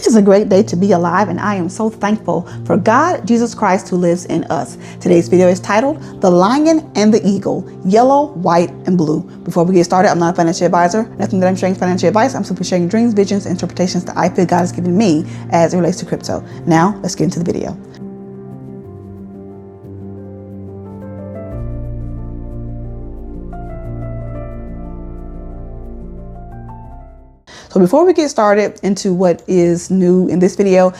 This is a great day to be alive, and I am so thankful for God, Jesus Christ, who lives in us. Today's video is titled, The Lion and the Eagle, Yellow, White, and Blue. Before we get started, I'm not a financial advisor. Nothing that I'm sharing is financial advice. I'm simply sharing dreams, visions, and interpretations that I feel God has given me as it relates to crypto. Now, let's get into the video. So before we get started into what is new in this video,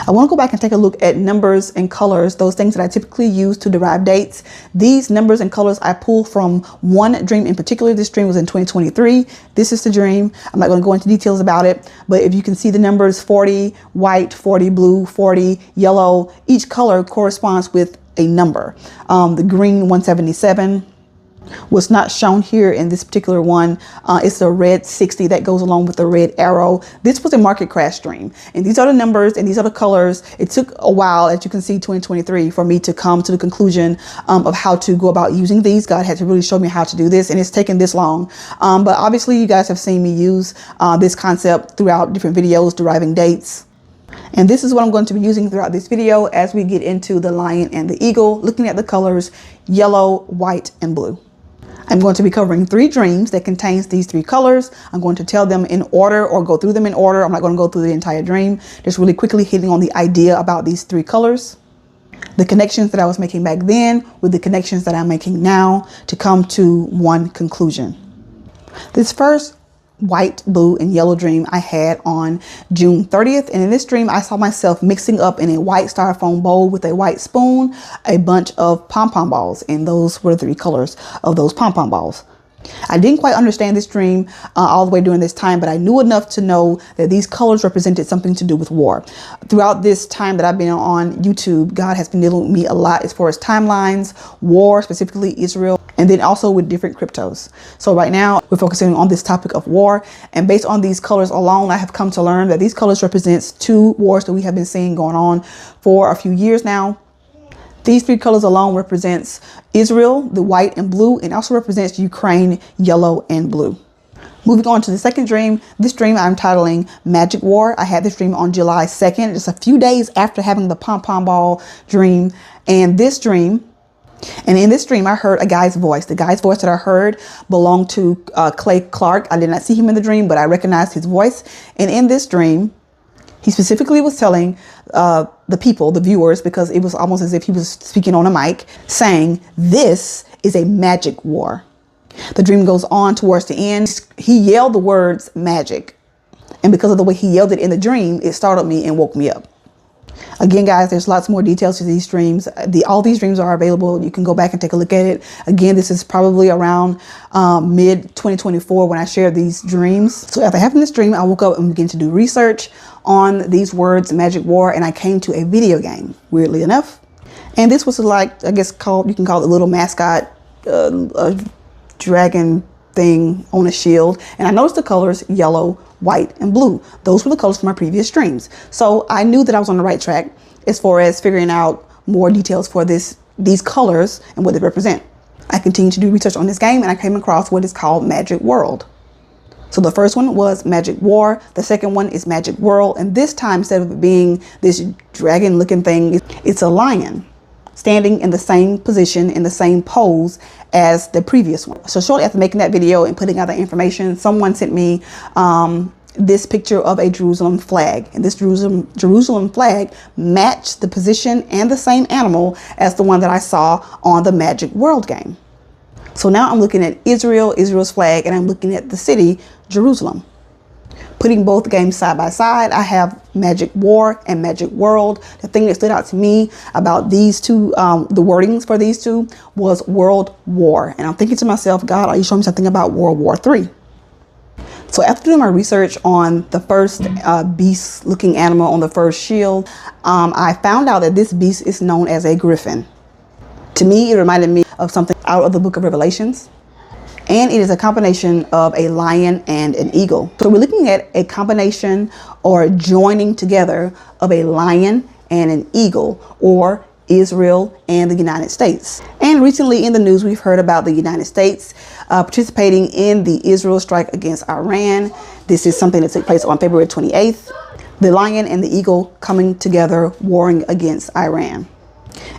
I want to go back and take a look at numbers and colors, those things that I typically use to derive dates. These numbers and colors I pulled from one dream in particular. This dream was in 2023. This is the dream. I'm not going to go into details about it, but if you can see the numbers 40 white, 40 blue, 40 yellow, each color corresponds with a number. The green 177. Was not shown here in this particular one. It's the red 60 that goes along with the red arrow. This was a market crash dream, and these are the numbers and these are the colors. It took a while, as you can see, 2023, for me to come to the conclusion of how to go about using these. God had to really show me how to do this, and it's taken this long. But obviously you guys have seen me use this concept throughout different videos, deriving dates. And this is what I'm going to be using throughout this video as we get into the lion and the eagle, looking at the colors yellow, white, and blue. I'm going to be covering 3 dreams that contains these 3 colors. I'm going to tell them in order or go through them in order. I'm not going to go through the entire dream. Just really quickly hitting on the idea about these 3 colors, the connections that I was making back then with the connections that I'm making now to come to one conclusion. This first white, blue, and yellow dream I had on June 30th. And in this dream, I saw myself mixing up in a white styrofoam bowl with a white spoon, a bunch of pom-pom balls. And those were the 3 colors of those pom-pom balls. I didn't quite understand this dream all the way during this time, but I knew enough to know that these colors represented something to do with war. Throughout this time that I've been on YouTube, God has been dealing with me a lot as far as timelines, war, specifically Israel, and then also with different cryptos. So right now we're focusing on this topic of war. And based on these colors alone, I have come to learn that these colors represents 2 wars that we have been seeing going on for a few years now. These 3 colors alone represents Israel, the white and blue, and also represents Ukraine, yellow and blue. Moving on to the second dream. This dream I'm titling Magic War. I had this dream on July 2nd, just a few days after having the pom-pom ball dream. And in this dream, I heard a guy's voice. The guy's voice that I heard belonged to Clay Clark. I did not see him in the dream, but I recognized his voice. And in this dream, he specifically was telling the people, the viewers, because it was almost as if he was speaking on a mic, saying, "This is a magic war." The dream goes on towards the end. He yelled the words magic. And because of the way he yelled it in the dream, it startled me and woke me up. Again, guys, there's lots more details to these dreams. All these dreams are available. You can go back and take a look at it. Again, this is probably around mid 2024 when I shared these dreams. So after having this dream, I woke up and began to do research on these words, magic war, and I came to a video game, weirdly enough. And this was like, I guess you can call it a little mascot, a dragon thing on a shield. And I noticed the colors yellow, white, and blue. Those were the colors from my previous dreams. So I knew that I was on the right track as far as figuring out more details for these colors and what they represent. I continued to do research on this game and I came across what is called Magic World. So the first one was Magic War. The second one is Magic World. And this time, instead of it being this dragon looking thing, it's a lion standing in the same position, in the same pose as the previous one. So shortly after making that video and putting out that information, someone sent me this picture of a Jerusalem flag. And this Jerusalem flag matched the position and the same animal as the one that I saw on the Magic World game. So now I'm looking at Israel's flag, and I'm looking at the city, Jerusalem. Putting both games side by side, I have Magic War and Magic World. The thing that stood out to me about these 2, the wordings for these 2 was World War. And I'm thinking to myself, God, are you showing me something about World War III? So after doing my research on the first beast looking animal on the first shield, I found out that this beast is known as a griffin. To me, it reminded me of something out of the book of Revelations. And it is a combination of a lion and an eagle. So we're looking at a combination or joining together of a lion and an eagle, or Israel and the United States. And recently in the news, we've heard about the United States participating in the Israel strike against Iran. This is something that took place on February 28th. The lion and the eagle coming together, warring against Iran.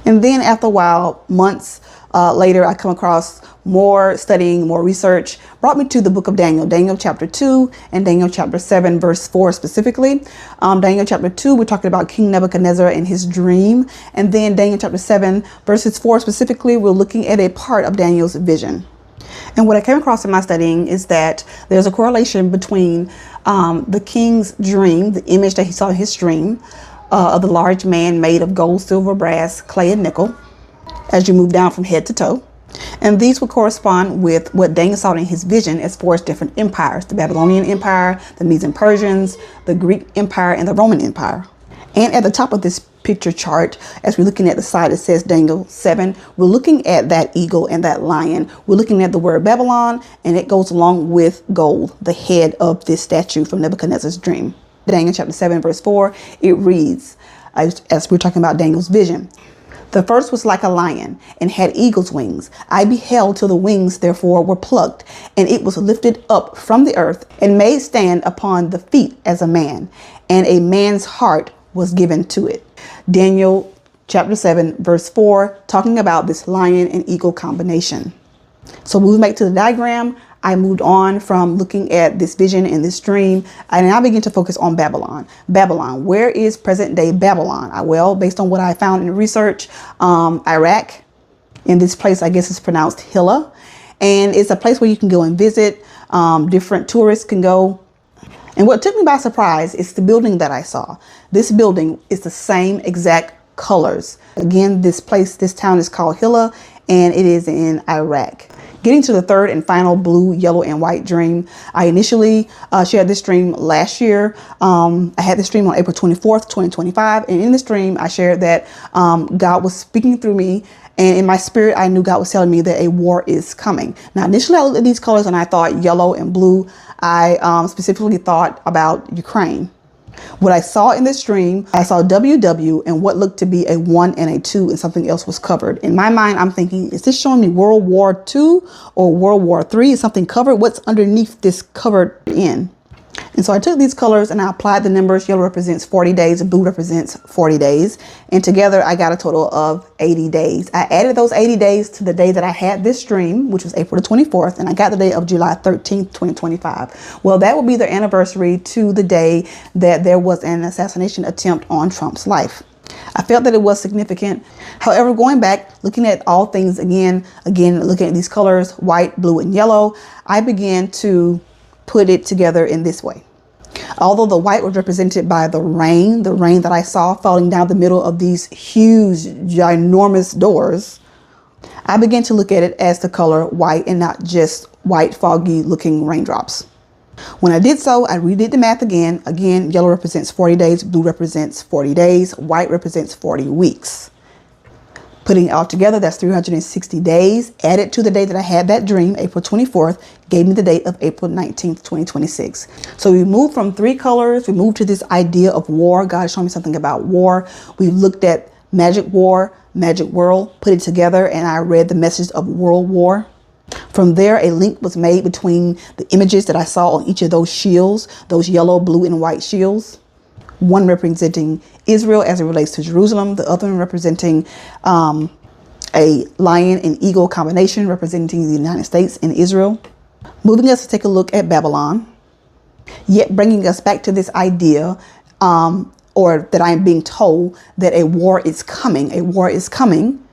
And then after a while, months later, I come across more studying, more research, brought me to the book of Daniel, Daniel chapter 2 and Daniel chapter 7, verse 4 specifically. Daniel chapter 2, we're talking about King Nebuchadnezzar and his dream. And then Daniel chapter 7, verses 4 specifically, we're looking at a part of Daniel's vision. And what I came across in my studying is that there's a correlation between the king's dream, the image that he saw in his dream, of the large man made of gold, silver, brass, clay, and nickel, as you move down from head to toe. And these would correspond with what Daniel saw in his vision as far as different empires: the Babylonian Empire, the Medes and Persians, the Greek Empire, and the Roman Empire. And at the top of this picture chart, as we're looking at the side, it says Daniel 7. We're looking at that eagle and that lion. We're looking at the word Babylon, and it goes along with gold, the head of this statue from Nebuchadnezzar's dream. Daniel chapter 7, verse 4, it reads, as we're talking about Daniel's vision: "The first was like a lion and had eagle's wings. I beheld till the wings therefore were plucked, and it was lifted up from the earth and made stand upon the feet as a man, and a man's heart was given to it." Daniel chapter 7, verse 4, talking about this lion and eagle combination. So moving back to the diagram, I moved on from looking at this vision and this dream, and now begin to focus on Babylon. Babylon, where is present day Babylon? Well, based on what I found in research, Iraq. In this place, I guess it's pronounced Hilla, and it's a place where you can go and visit. Different tourists can go. And what took me by surprise is the building that I saw. This building is the same exact colors. Again, this town is called Hilla, and it is in Iraq. Getting to the third and final blue, yellow, and white dream. I initially shared this dream last year. I had this dream on April 24th, 2025. And in this dream, I shared that God was speaking through me. And in my spirit, I knew God was telling me that a war is coming. Now, initially, I looked at these colors and I thought yellow and blue. I specifically thought about Ukraine. What I saw in this dream, I saw WW and what looked to be a 1 and a 2, and something else was covered. In my mind, I'm thinking, is this showing me World War II or World War III? Is something covered? What's underneath this covered in? And so I took these colors and I applied the numbers. Yellow represents 40 days, blue represents 40 days. And together I got a total of 80 days. I added those 80 days to the day that I had this dream, which was April the 24th, and I got the day of July 13th, 2025. Well, that will be the anniversary to the day that there was an assassination attempt on Trump's life. I felt that it was significant. However, going back, looking at all things again, looking at these colors, white, blue, and yellow, I began to put it together in this way. Although the white was represented by the rain that I saw falling down the middle of these huge, ginormous doors, I began to look at it as the color white and not just white, foggy looking raindrops. When I did so, I redid the math again. Again, yellow represents 40 days, blue represents 40 days, white represents 40 weeks. Putting it all together, that's 360 days. Added to the day that I had that dream, April 24th, gave me the date of April 19th, 2026. So we moved from 3 colors. We moved to this idea of war. God showed me something about war. We looked at magic war, magic world, put it together, and I read the message of world war. From there, a link was made between the images that I saw on each of those shields, those yellow, blue, and white shields. One representing Israel as it relates to Jerusalem, the other one representing a lion and eagle combination representing the United States and Israel. Moving us to take a look at Babylon, yet bringing us back to this idea, or that I am being told that a war is coming. A war is coming.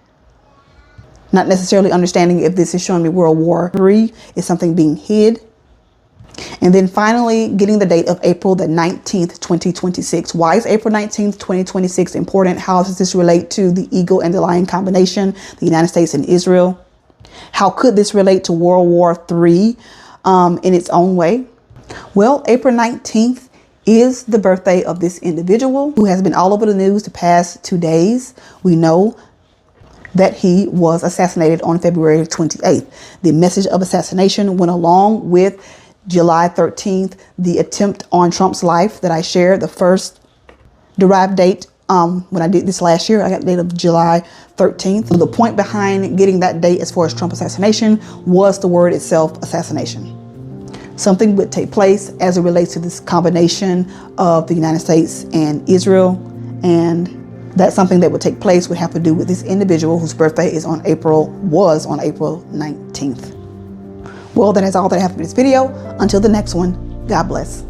Not necessarily understanding if this is showing me World War III, is something being hid. And then finally getting the date of April the 19th, 2026. Why is April 19th, 2026 important? How does this relate to the eagle and the lion combination, the United States and Israel? How could this relate to World War III in its own way? Well, April 19th is the birthday of this individual who has been all over the news the past 2 days. We know that he was assassinated on February 28th. The message of assassination went along with July 13th, the attempt on Trump's life that I shared, the first derived date. When I did this last year, I got the date of July 13th. So the point behind getting that date as far as Trump assassination was the word itself, assassination. something would take place as it relates to this combination of the United States and Israel. And that something that would take place would have to do with this individual whose birthday was on April 19th. Well, that is all that I have for this video. Until the next one, God bless.